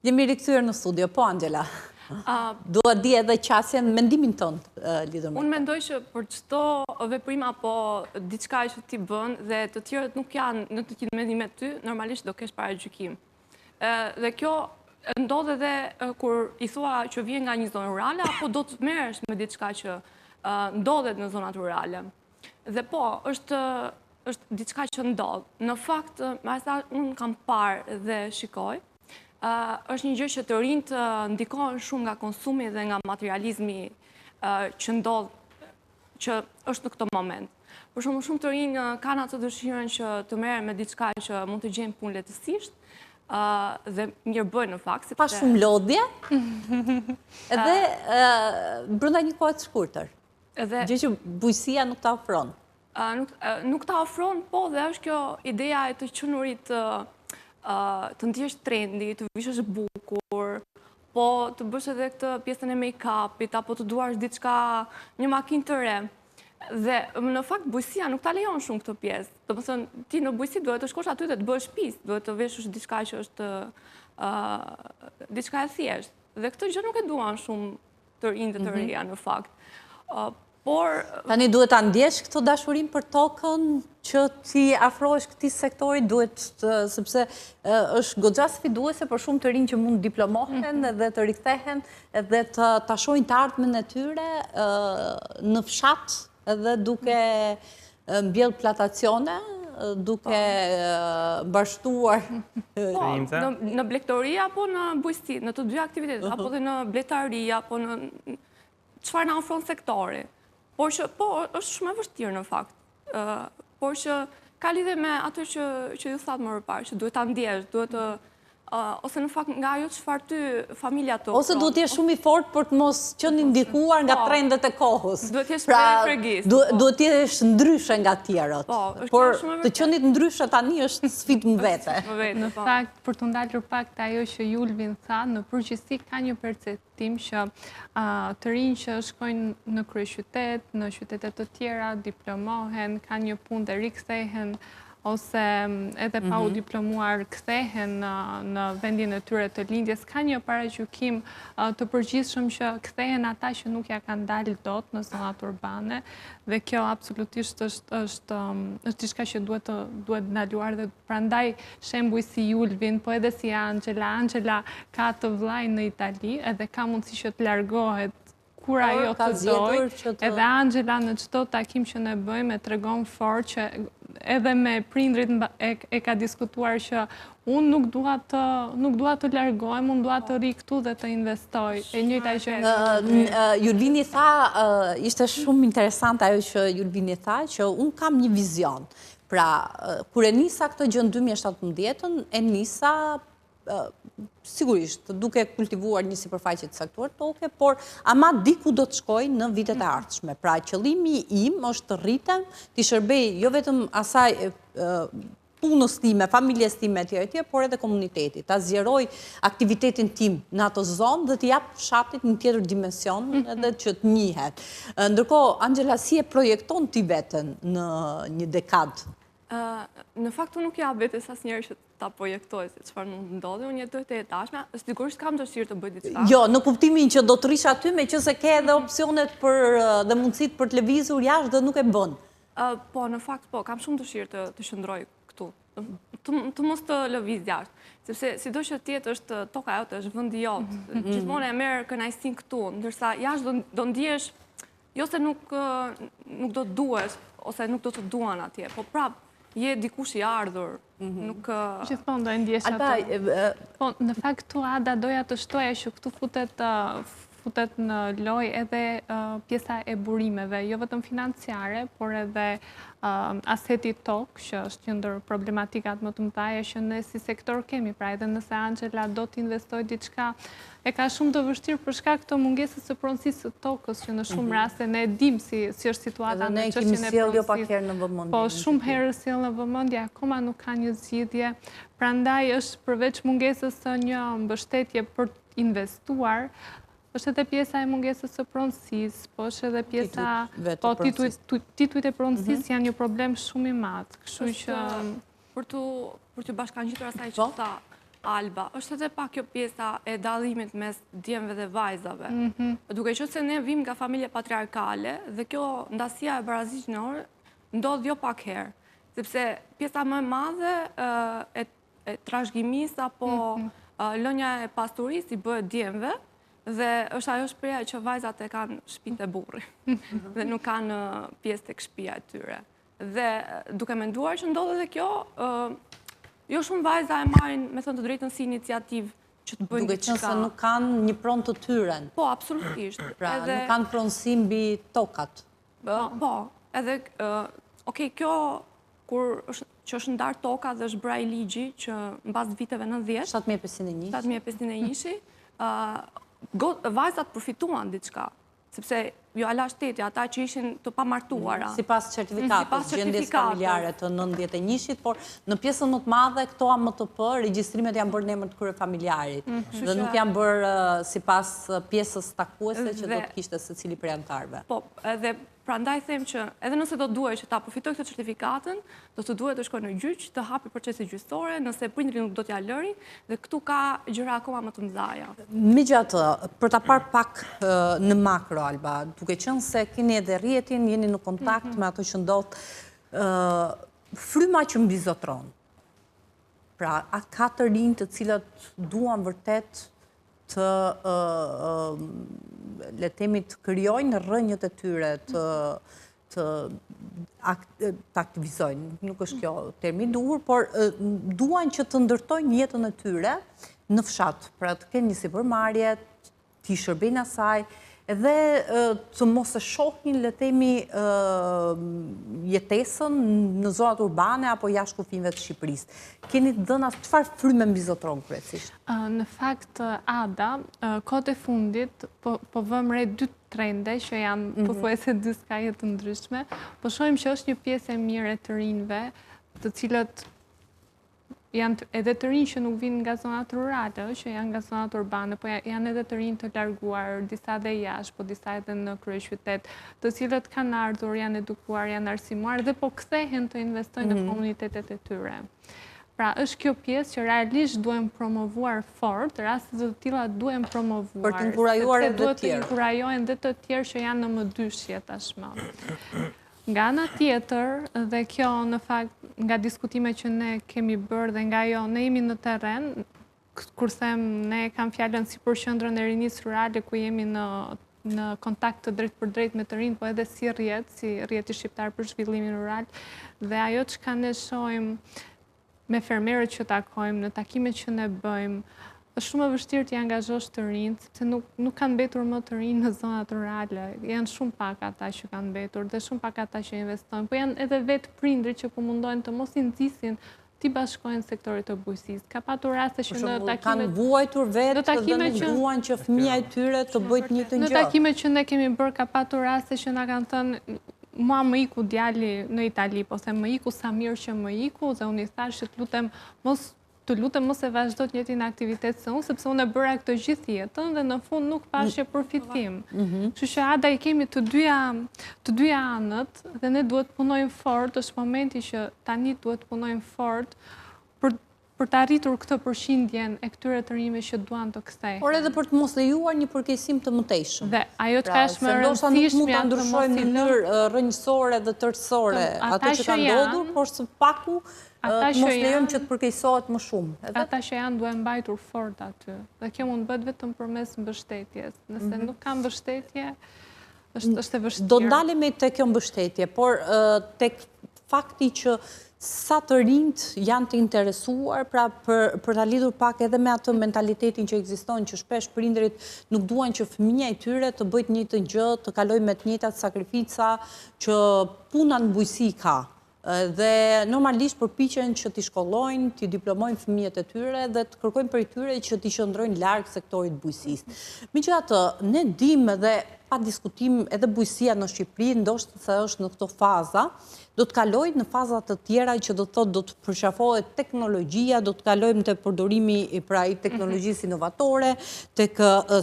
Jemi rikthyer në studio, po Angela. Dua di edhe qasjen mendimin tënd lidhur me. Unë mendoj që për çdo veprim apo diçka që ti bën dhe të tjerët nuk janë në të njëjtin mendim me ty, normalisht do kesh paragjykim. Dhe kjo ndodh edhe kur i thua që vjen nga një zonë rurale apo do të merresh me diçka që ndodhet në zonat rurale. Dhe po, është diçka që ndodh. Në fakt, sa unë kam parë dhe shikoj, është një gjë që të rinjt ndikohen shumë nga konsumi dhe nga materializmi që ndodh, që është në këtë moment. Për shumë të rinj kanë atë dëshirën që të merren me diçka që mund të gjejnë punë lehtësisht dhe mirë bëjnë në fakt. Pa shumë lodhje, edhe brenda një kohe të shkurtër. Gjë që bujësia nuk ta ofron. Nuk ta ofron, po dhe është kjo ideja e të qenurit të ndjesh trendi, të vishësh bukur, po të bësh edhe këtë pjesën e make-upit, apo të duash diçka, një makinë të re. Dhe në fakt bujësia nuk ta lejon shumë këtë pjesë. Domethënë ti në bujësi duhet të shkosh aty dhe të bësh pis, duhet të veshësh diçka që është diçka e thjeshtë. Dhe këtë gjë nuk e duan shumë të rinjtë dhe të reja në fakt. Tani duhet ta ndjesh këtë dashurinë për tokën që ti afrohesh këtij sektori, sepse është goxha sfiduese për shumë të rinj që mund diplomohen dhe të rikthehen dhe ta shohin të ardhmen e tyre në fshat edhe duke mbjell plantacione, duke bashtuar në blegtori apo në bujësi, në të dy aktivitetet, apo dhe në bletari, apo në çfarë na ofron sektori. Por që, po, është shumë e vështirë në fakt. Por që ka lidhje me atë që ju thatë më përpara, që duhet ta ndjesh, duhet të ose në fakt nga ajo çfarë ty familja të ofron. Ose duhet të jesh shumë i fortë për të mos qenë ndikuar nga trendet e kohës. Duhet të jesh fregist. Duhet të jesh ndryshe nga të tjerët. Por të qenit ndryshe tani është sfidë më vete. Në fakt, për të ndalur pak të ajo që Julvin tha, në përgjithësi ka një perceptim që të rinj që shkojnë në kryeqytet, në qytete të tjera, diplomohen, kanë një punë dhe rikthehen, ose edhe pa u diplomuar kthehen në vendin e tyre të lindjes, ka një paragjykim të përgjithshëm që kthehen ata që nuk ja kanë dalë dot në zonat urbane, dhe kjo absolutisht është diçka që duhet ndaluar, dhe prandaj shembuj si Julvin, po edhe si Angela. Angela ka të vllaj në Itali edhe ka mundësi që të largohet kur ajo të dojë, edhe Angela në çdo takim që ne bëjmë e tregon fort që edhe me prindrit e ka diskutuar që unë nuk dua të largohem, unë dua të ri këtu dhe të investoj. E njëjta gjë. Julvini tha, ishte shumë interesant ajo që Julvini tha, që unë kam një vizion. Pra, kur e nisa këtë gjë në 2017, e nisa sigurisht duke kultivuar një sipërfaqe të caktuar toke, por ama diku do të shkoj në vitet e ardhshme. Pra, qëllimi im është të rritem, të shërbej jo vetëm asaj punës time, familjes time etj, por edhe komunitetit. Ta zgjeroj aktivitetin tim në atë zonë dhe të jap fshatit një tjetër dimension edhe që të njihet. Ndërkohë, Angela, si e projekton ti veten në një dekadë? Në fakt, unë nuk jap vetes asnjëherë që ta projektoj se çfarë mund ndodhi, unë jetoj të jetashme, sigurisht kam dëshirë të bëj diçka. Jo, në kuptimin që do të rish aty meqense ke edhe opsionet dhe mundësitë për të lëvizur jashtë dhe nuk e bën. Po, në fakt, po, kam shumë dëshirë të qëndroj këtu, të mos të lëviz jashtë, sepse sido që ti është toka jote, është vendi jot, gjithmonë e merr kënaqësinë këtu, ndërsa jashtë do ndihesh jo se nuk do të duhesh ose nuk do të duan atje, po prap je dikush i ardhur, nuk... Gjithmonë do e ndjesh atë. Po, në fakt, tu Ada doja të shtoja që këtu futet në loj edhe pjesa e burimeve, jo vetëm financiare, por edhe aseti tokë, që është një ndër problematikat më të mëdha që ne si sektor kemi, pra edhe nëse Angela do të investoj diçka, e ka shumë të vështirë për shkak të mungesës së pronësisë së tokës, që në shumë raste ne dim si është situata në çështjen e pronësisë. Po, shumë herë sjell në vëmendje, akoma nuk ka një zgjidhje. Prandaj është përveç mungesës së një mbështetje për të investuar, është edhe pjesa e mungesës së pronësisë, po është edhe pjesa... Po, titujt e pronësisë janë një problem shumë i madh. Kështu që... Për të bashkangjitur asaj që tha, Alba, është edhe pak kjo pjesa e dallimit mes djemve dhe vajzave. Duke qenë se ne vim nga familje patriarkale dhe kjo ndasia e barazisë ndodh jo pak herë, sepse pjesa më e madhe e trashëgimisë apo lënja e pasurisë i bëhet djemve dhe është ajo shpreha që vajzat e kanë shtëpinë e burrit dhe nuk kanë pjesë tek shtëpia e tyre. Dhe duke menduar që ndodh edhe kjo, jo shumë vajza e marrin, me thënë të drejtën, si iniciativë që të bëjnë diçka. Duke qenë se nuk kanë një pronë të tyren. Po, absolutisht. Pra, nuk kanë pronësi mbi tokat. Po, edhe, kjo, që është ndarë toka dhe është bra i ligji, që në bazë viteve 90, 7501, vajzat përfituan diçka, sepse jo ala shteti, ata që ishin të pamartuara. Si pas certifikatës, gjendjes familjare të 91-shit, por në pjesën më të madhe, këto AMTP, regjistrimet janë bërë në emër të krye familjarit, dhe nuk janë bërë si pas pjesës takuese që do të kishte secili prej antarëve. Po, edhe prandaj them që edhe nëse do duhet që ta përfitoj këtë certifikatën, do të duhet të shkojë në gjyq, të hapi procesi gjyqësore, nëse prindri nuk do t'ja lëri, dhe këtu ka gjëra akoma më të mëdha. Megjithatë, për ta parë pak në makro, Alba, duke qenë se keni edhe rrjetin, jeni në kontakt me ato që ndodh, fryma që mbizotron. Pra, atë 4 rinj të cilët duan vërtet të le themi të krijojnë rrënjët e tyre, të aktivizojnë, nuk është kjo termi duhur, por duan që të ndërtojnë jetën e tyre në fshat, pra të kenë një sipërmarrje, t'i shërbejnë asaj, edhe të mos e shohin, le themi, jetesën në zonat urbane apo jashtë kufive të Shqipërisë. Keni dhëna çfarë fryme mbizotron kryesisht? Në fakt, Ada, kohët e fundit, po vëmë re 2 trende që janë pothuajse 2 skaje të ndryshme, po shohim që është një pjesë e mirë e të rinjve, të cilët janë edhe të rinj që nuk vinë nga zonat rurale, që janë nga zonat urbane, po janë edhe të rinj të larguar, disa dhe jashtë, po disa edhe në kryeqytet, të cilët kanë ardhur, janë edukuar, janë arsimuar dhe po kthehen të investojnë në komunitetet e tyre. Pra, është kjo pjesë që realisht duhem promovuar fort, rastet të tilla duhem promovuar. Për të inkurajuar edhe të duhet të tjerë. inkurajojnë edhe të tjerë që janë në mëdyshje tashmë. Nga ana tjetër, dhe kjo në fakt nga diskutime që ne kemi bërë dhe nga jo, ne jemi në terren, kur them ne kam fjalën si për qendrën e rinisë rurale ku jemi në kontakt të drejt për drejt me të rinj, po edhe si rrjeti shqiptar për zhvillimin rural, dhe ajo çka ne shohim me fermerët që takojmë, në takimet që ne bëjmë, është shumë e vështirë të angazhosh të rinjt, sepse nuk kanë mbetur më të rinj në zonat rurale. Janë shumë pak ata që kanë mbetur dhe shumë pak ata që investojnë, po janë edhe vetë prindrit që po mundohen të mos i nxisin ti bashkojnë sektorit të bujqësisë. Ka patur raste që në takimet kanë vuajtur vetë dhe nuk duan që fëmia e tyre të bëjë një të gjë. Në takimet që ne kemi bërë ka patur raste që na kanë thënë mua më iku djali në Itali, po se më iku sa mirë që më iku, dhe unë i thash që të lutem mos e vazhdo të njëjtin aktivitet se unë, sepse unë e bëra këtë gjithë jetën dhe në fund nuk pashje përfitim. Kështu që Ada i kemi të dyja anët dhe ne duhet punojmë fort, është momenti që tani duhet punojmë fort për të arritur këtë përqindjen e këtyre të rinjve që duan të kthehen. Por edhe për të mos lejuar një përkeqësim të mëtejshëm. Dhe ajo të ka është më rëndësishme janë të ndryshojmë në mënyrë rrënjësore dhe tërësore ato që kanë ndodhur, por së paku mos lejojmë që të përkeqësohet më shumë. Ata që janë duhen mbajtur fort aty. Dhe kjo mund bëhet vetëm përmes mbështetjes. Nëse nuk ka mbështetje, është e vështirë. Do ndalemi te kjo mbështetje, por tek fakti që sa të rinjt janë të interesuar, pra për ta lidhur pak edhe me atë mentalitetin që ekziston, që shpesh prindërit nuk duan që fëmija e tyre të bëjt një të gjë, të kalojë me të njëjtat sakrifica që puna në bujqësi ka. Dhe normalisht përpiqen që t'i shkollojnë, t'i diplomojnë fëmijët e tyre dhe të kërkojnë për tyre që t'i qëndrojnë larg sektorit bujqësisë. Megjithatë, ne dimë dhe pa diskutim edhe bujqësia në Shqipëri, ndoshta se është në këto faza, do të kalojnë në fazat të tjera që do të thotë do të përqafohet teknologjia, do të kalojmë te përdorimi i teknologjisë inovatore, tek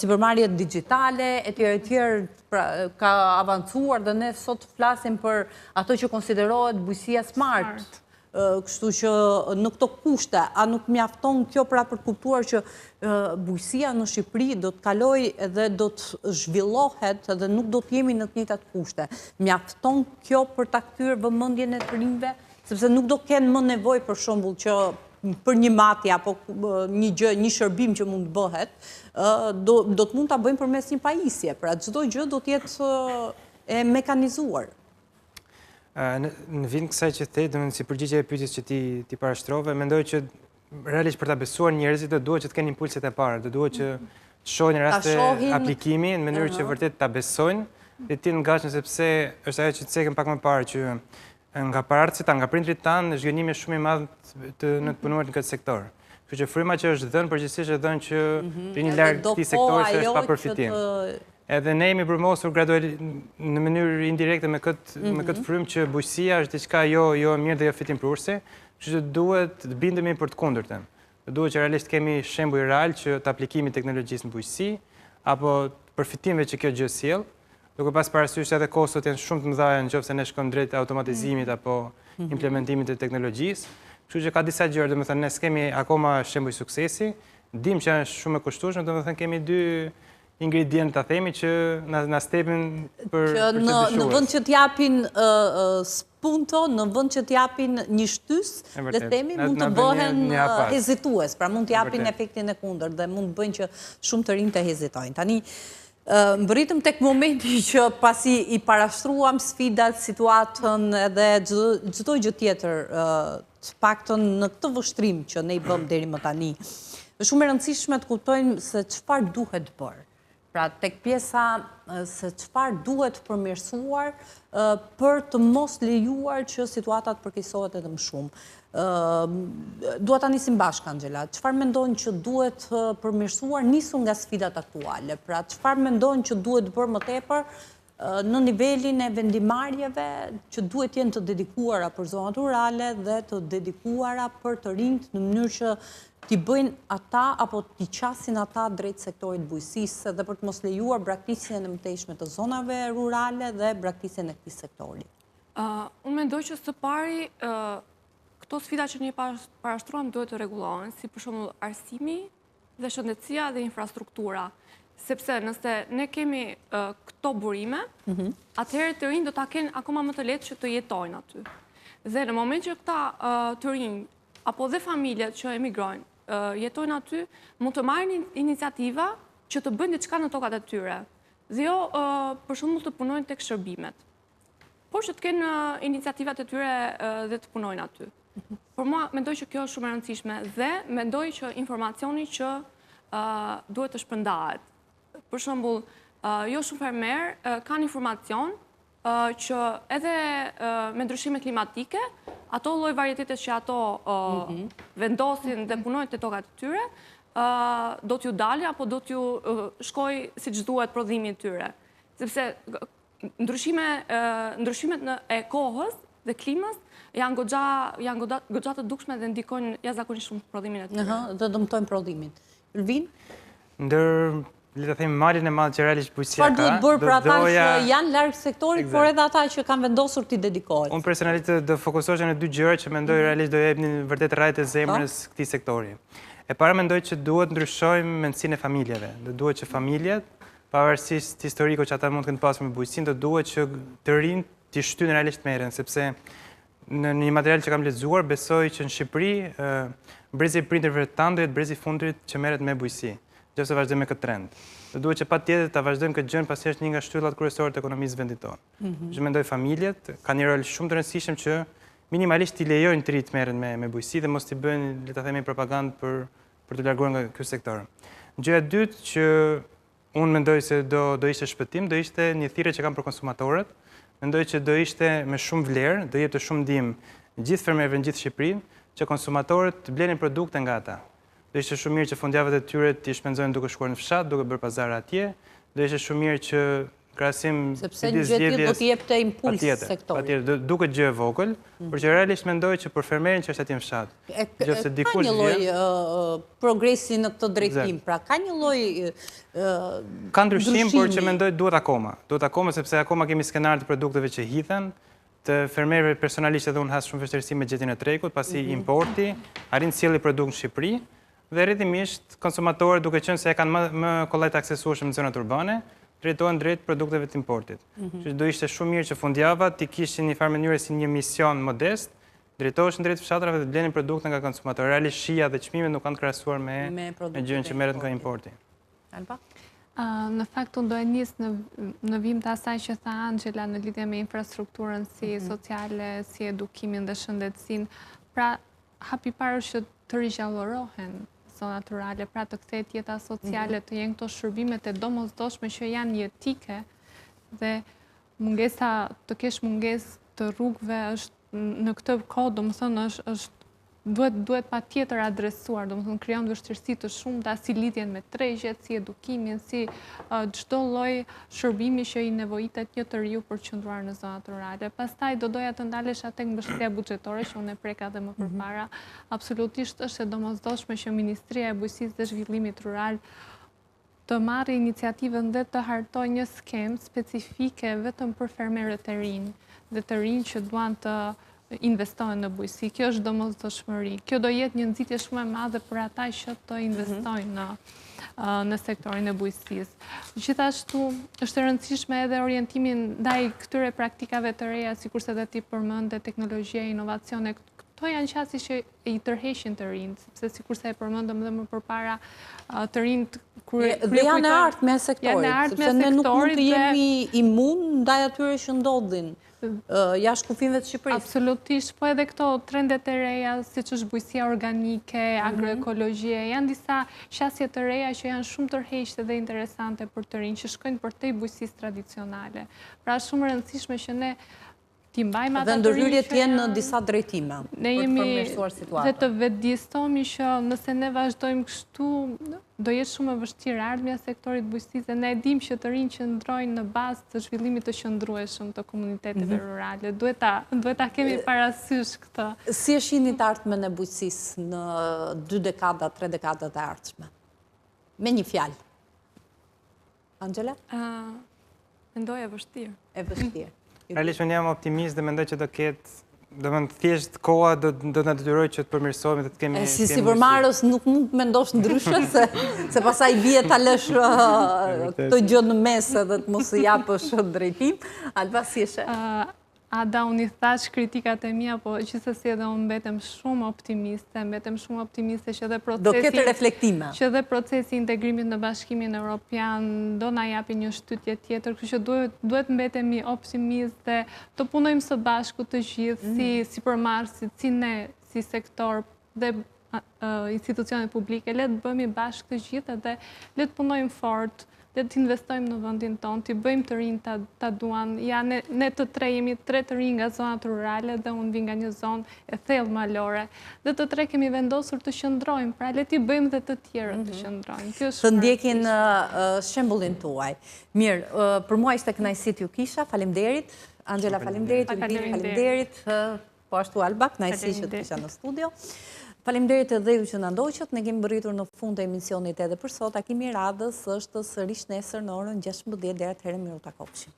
sipërmarrjet digjitale, etj. Pra, ka avancuar dhe ne sot flasim për ato që konsiderohet bujqësia smart. Kështu që në këto kushte, a nuk mjafton kjo pra për të kuptuar që bujësia në Shqipëri do të kaloj edhe do të zhvillohet edhe nuk do të jemi në të njëjtat kushte. Mjafton kjo për ta kthyer vëmendjen e të rinjve, sepse nuk do kenë më nevojë për shembull që për një matje apo një shërbim që mund të bëhet, do të mund ta bëjmë përmes një pajisje. Pra çdo gjë do të jetë e mekanizuar. Në vend kësaj që the, si përgjigje e pyetjes që ti parashtrove, mendoj që realisht për ta besuar njerëzit do duhet që të kenë impulset e para, do duhet që të shohin raste aplikimi në mënyrë që vërtet ta besojnë dhe të jenë ngatshëm, sepse është ajo që cekëm pak më parë që nga paratësit, nga prindrit tanë, zhgënjimi është shumë i madh në të punuar në këtë sektor. Kështu që fryma që është dhënë përgjithsisht është dhënë që rini larg këtij sektori se është pa përfitim. Edhe ne jemi përmosur gradualisht në mënyrë indirekte me këtë frymë që bujësia është diçka jo mirë dhe jo fitimprurse, kështu që duhet të bindemi për të kundërtën. Duhet që realisht kemi shembuj real që të aplikimit teknologjisë në bujësi apo përfitimeve që kjo gjë sjell, duke pas parasysh edhe kostot janë shumë të mëdha nëse ne shkojmë drejt automatizimit apo implementimit të teknologjisë. Kështu që ka disa gjëra, domethënë ne s'kemi akoma shembuj suksesi, dim që janë shumë e kushtueshme, domethënë kemi dy ingredient ta themi që na stepin për të dëshuar. Në vend që t'japin spunto, në vend që t'japin një shtys, le të themi, mund të bëhen hezitues, pra mund t'japin efektin e kundërt dhe mund të bëjnë që shumë të rinj të hezitojnë. Tani mbërritëm tek momenti që pasi i parashtruam sfidat, situatën edhe çdo gjë tjetër, të paktën në këtë vështrim që ne i bëm deri më tani. Është shumë e rëndësishme të kuptojmë se çfarë duhet bërë. Pra, tek pjesa se çfarë duhet përmirësuar për të mos lejuar që situata të përkeqësohet edhe më shumë. Dua ta nisim bashkë, Angela. Çfarë mendon që duhet përmirësuar nisur nga sfidat aktuale? Pra, çfarë mendon që duhet bërë më tepër në nivelin e vendimarrjeve që duhet jenë të dedikuara për zonat rurale dhe të dedikuara për të rinjt në mënyrë që t'i bëjnë ata apo t'i qasin ata drejt sektorit bujësisë dhe për të mos lejuar braktisjen e mëtejshme të zonave rurale dhe braktisjen e këtij sektori? Unë mendoj që së pari këto sfida që ne parashtruam duhet të rregullohen, si për shembull arsimi dhe shëndetësia dhe infrastruktura. Sepse nëse ne kemi këto burime, atëherë të rinj do ta kenë akoma më të lehtë që të jetojnë aty. Dhe në moment që këta të rinj apo dhe familjet që emigrojnë jetojnë aty, mund të marrin iniciativa që të bëjnë diçka në tokat e tyre. Dhe jo për shembull të punojnë tek shërbimet, por që të kenë iniciativat e tyre dhe të punojnë aty. Por mua mendoj që kjo është shumë e rëndësishme dhe mendoj që informacioni që duhet të shpërndahet. Për shembull, jo shumë fermer kanë informacion që edhe me ndryshime klimatike, ato lloj varietetet që ato vendosin dhe punojnë të tokat e tyre, do t'ju dalë apo do t'ju shkoj siç duhet prodhimi i tyre. Sepse ndryshimet e kohës dhe klimës janë goxha të dukshme dhe ndikojnë jashtëzakonisht shumë prodhimin e tyre. Dhe dëmtojnë prodhimin. Ylvin? Le të themi malin e madh që realisht bujësia ka. Çfarë duhet bërë për ata që janë larg sektorit, por edhe ata që kanë vendosur t'i dedikohen? Unë personalisht do fokusohesha në dy gjëra që mendoj realisht do jepnin vërtet rrajt e zemrës këtij sektori. E para mendoj që duhet ndryshojmë mendsinë e familjeve. Do duhet që familjet, pavarësisht historikut që ata mund të kenë pasur me bujësinë, do duhet që të rinjt t'i shtyjnë realisht merren, sepse në një material që kam lexuar besoj që në Shqipëri brezi i prindërve tanë do jetë brezi i fundit që merret me bujësi. Nëse vazhdojmë me këtë trend. Do duhet që patjetër ta vazhdojmë këtë gjë pasi është një nga shtyllat kryesore të ekonomisë vendit tonë. Që mendoj familjet kanë një rol shumë të rëndësishëm që minimalisht i lejojnë të rinjt merren me bujësi dhe mos t'i bëjnë, le ta themi, propagandë për të larguar nga ky sektor. Gjëja e dytë që unë mendoj se do ishte shpëtim, do ishte një thirrje që kanë për konsumatorët. Mendoj që do ishte me shumë vlerë, do jepte shumë ndihmë gjithë fermerëve në gjithë Shqipërinë që konsumatorët të blenin produkte nga ata. Do ishte shumë mirë që fundjavët e tyre t'i shpenzojnë duke shkuar në fshat, duke bërë pazare atje. Do ishte shumë mirë që krahasim sepse një gjë tjetër do t'i jepte impuls sektorit. Patjetër, duket gjë e vogël, por që realisht mendoj që për fermerin që është atje në fshat. Ka një lloj progresi në këtë drejtim, pra ka një lloj ka ndryshim, por që mendoj duhet akoma. Duhet akoma sepse akoma kemi skenar të produkteve që hidhen, të fermerëve personalisht edhe unë hasë shumë vështirësi me gjetjen e tregut, pasi importi, arrin të sjellë produkt në Shqipëri, dhe rritimisht konsumatorët duke qenë se e kanë më kollaj të aksesueshëm në zonat urbane, drejtohen drejt produkteve të importit. Që do ishte shumë mirë që fundjava ti kishin një farë mënyrë si një mision modest, drejtoheshin drejt fshatrave dhe blenin produkte nga konsumatorë. Realisht shija dhe çmimet nuk kanë krahasuar me gjën që merret nga importi. Alba? Në fakt, unë do e njësë në vim të asaj që tha Angela në lidhje me infrastrukturën si sociale, si edukimin dhe shëndetësin. Pra, hapi parë që të rinjallërohen zonat rurale, pra të kthehet jeta sociale, të jenë këto shërbimet e domosdoshme që janë jetike dhe mungesa, të kesh mungesë të rrugëve është në këtë kohë, domethënë është duhet pa tjetër adresuar, domethënë krijon vështirësi të shumta si lidhjen me tregjet, si edukimin, si çdo lloj shërbimi që i nevojitet një të riu për të qëndruar në zonat rurale. Pastaj do doja të ndalesha tek mbështetja buxhetore që unë e preka edhe më përpara. Absolutisht është e domosdoshme që Ministria e Bujqësisë dhe Zhvillimit Rural të marrë iniciativën dhe të hartojë një skemë specifike vetëm për fermerët e rinj dhe të rinj që duan të investojnë në bujqësi. Kjo është domosdoshmëri. Kjo do jetë një nxitje shumë e madhe për ata që të investojnë në sektorin e bujqësisë. Gjithashtu është e rëndësishme edhe orientimin ndaj këtyre praktikave të reja, sikurse edhe ti përmend teknologjia e inovacione. Këto janë qasje që i tërheqin të rinjt, sepse sikurse e përmendëm dhe më përpara, të rinjt dhe janë e ardhme e sektorit, sepse ne nuk mund të jemi imun ndaj atyre që ndodhin jashtë kufive të Shqipërisë. Absolutisht, po edhe këto trendet e reja, siç është bujqësia organike, agroekologjia, janë disa qasje të reja që janë shumë tërheqëse dhe interesante për të rinj, që shkojnë përtej bujqësisë tradicionale. Pra shumë e rëndësishme që ne t'i mbajmë ata të rinj. Dhe ndërhyrjet janë në disa drejtime për të përmirësuar situatën. Dhe të vetëdijstohemi që nëse ne vazhdojmë kështu, do jetë shumë e vështirë ardhmja sektorit bujqësisë dhe ne e dimë që të rinj që ndrojnë në bazë të zhvillimit të qëndrueshëm të komuniteteve rurale. Duhet ta kemi parasysh këtë. Si e shihni të ardhmen e bujqësisë në 2 dekada, 3 dekadat e ardhshme? Me një fjalë. Angela? Mendoj e vështirë. E vështirë. Realisht unë jam optimist dhe mendoj që do ketë, do më thjesht koha do në detyroj që të përmirësohemi dhe të kemi... Si përmarrës nuk mund të mendosh ndryshe, se pasaj bie ta lësh këtë gjë në mes edhe të mos i japësh drejtim. Alba, si eshe? Ada, unë i thash kritikat e mia, po gjithsesi edhe unë mbetem shumë optimiste që dhe procesi... Do ketë reflektime. Që dhe procesi integrimit në Bashkimin Evropian do na japi një shtytje tjetër, kështu që duhet mbetemi optimiste, të punojmë së bashku të gjithë, si përmarrësit, si ne, si sektor dhe institucionet publike, le të bëhemi bashkë të gjithë dhe le të punojmë fort, dhe të investojmë në vendin tonë, të bëjmë të rinj ta duan. Ja, ne të tre jemi 3 të rinj nga zonat rurale dhe unë vi nga një zonë e thellë malore. Dhe të tre kemi vendosur të qëndrojmë, pra le t'i bëjmë dhe të tjerë të qëndrojmë. Të ndjekin shembullin tuaj. Mirë, për mua ishte kënaqësi t'ju kisha, faleminderit. Angela, faleminderit, Ylvin, faleminderit. Po ashtu Alba, kënaqësi që të kisha në studio. Faleminderit edhe ju që na ndoqët, ne kemi bërritur në fund të emisionit edhe për sot. Takimi i radhës është sërish nesër në orën 16:00 deri atëherë miru takofshim.